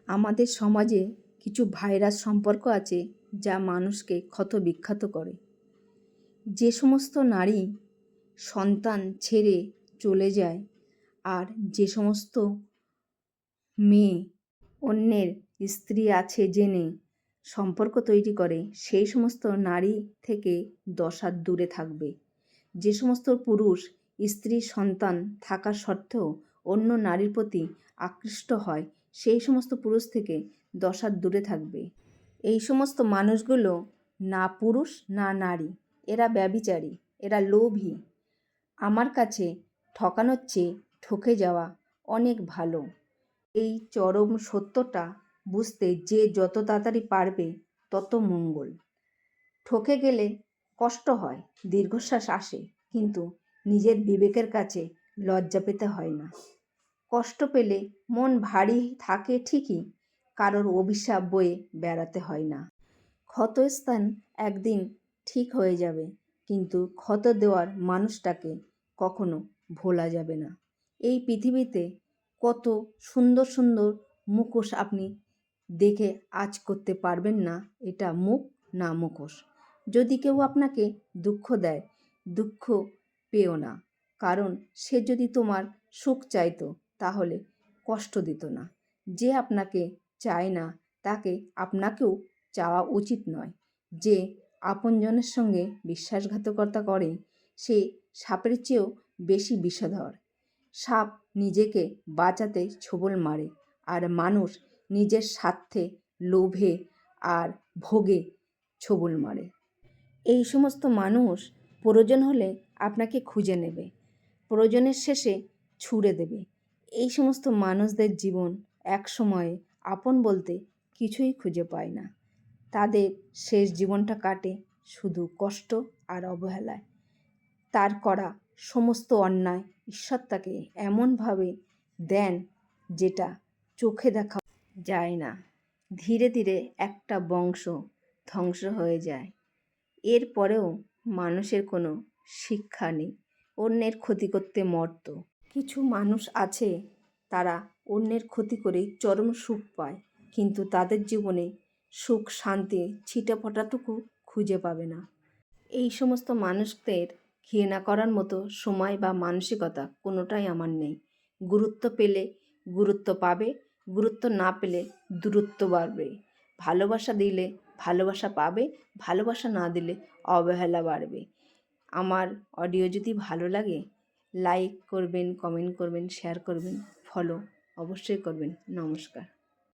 আমাদের সমাজে কিছু ভাইরাস সম্পর্ক আছে যা মানুষকে ক্ষতবিক্ষত করে। যে সমস্ত নারী সন্তান ছেড়ে চলে যায় আর যে সমস্ত মেয়ে অন্যের স্ত্রী আছে জেনে সম্পর্ক তৈরি করে, সেই সমস্ত নারী থেকে 10 হাত দূরে থাকবে। যে সমস্ত পুরুষ স্ত্রী সন্তান থাকা সত্ত্বেও অন্য নারীর প্রতি আকৃষ্ট হয়, সেই সমস্ত পুরুষ থেকে 10 হাত দূরে থাকবে। এই সমস্ত মানুষগুলো না পুরুষ না নারী, এরা ব্যভিচারী, এরা লোভী। আমার কাছে ঠকানোর চেয়ে ঠকে যাওয়া অনেক ভালো। এই চরম সত্যটা বুঝতে যে যত তাড়াতাড়ি পারবে তত মঙ্গল। ঠকে গেলে কষ্ট হয়, দীর্ঘশ্বাস আসে, কিন্তু নিজের বিবেকের কাছে লজ্জা পেতে হয় না। কষ্ট পেলে মন ভারী থাকে ঠিকই, কারোর অভিশাপ বয়ে বেড়াতে হয় না। ক্ষতস্থান একদিন ঠিক হয়ে যাবে, কিন্তু ক্ষত দেওয়ার মানুষটাকে কখনো ভোলা যাবে না। এই পৃথিবীতে কত সুন্দর সুন্দর মুখোশ আপনি দেখে আঁচ করতে পারবেন না এটা মুখ না মুখোশ। যদি কেউ আপনাকে দুঃখ দেয়, দুঃখ পেও না, কারণ সে যদি তোমার সুখ চাইতো তাহলে কষ্ট দিত না। যে আপনাকে চায় না তাকে আপনাকেও চাওয়া উচিত নয়। যে আপনজনের সঙ্গে বিশ্বাসঘাতকতা করে সে সাপের চেয়েও বেশি বিষধর। সাপ নিজেকে বাঁচাতে ছোবল মারে, আর মানুষ নিজের স্বার্থে লোভে আর ভোগে ছোবল মারে। এই সমস্ত মানুষ প্রয়োজন হলে আপনাকে খুঁজে নেবে, প্রয়োজনের শেষে ছুঁড়ে দেবে। এই সমস্ত মানুষদের জীবন এক সময়ে আপন বলতে কিছুই খুঁজে পায় না। তাদের শেষ জীবনটা কাটে শুধু কষ্ট আর অবহেলায়। তার করা সমস্ত অন্যায় ঈশ্বর তাকে এমনভাবে দেন যেটা চোখে দেখা যায় না। ধীরে ধীরে একটা বংশ ধ্বংস হয়ে যায়। এরপরেও মানুষের কোনো শিক্ষা নেই, অন্যের ক্ষতি করতে মর্ত। কিছু মানুষ আছে তারা অন্যের ক্ষতি করে চরম সুখ পায়, কিন্তু তাদের জীবনে সুখ শান্তি ছিটেফোঁটাটুকু খুঁজে পাবে না। এই সমস্ত মানুষদের ঘৃণা করার মতো সময় বা মানসিকতা কোনোটাই আমার নেই। গুরুত্ব পেলে গুরুত্ব পাবে, গুরুত্ব না পেলে দূরত্ব বাড়বে। ভালোবাসা দিলে ভালোবাসা পাবে, ভালোবাসা না দিলে অবহেলা বাড়বে। আমার অডিও যদি ভালো লাগে লাইক করবেন, কমেন্ট করবেন, শেয়ার করবেন, ফলো অবশ্যই করবেন। নমস্কার।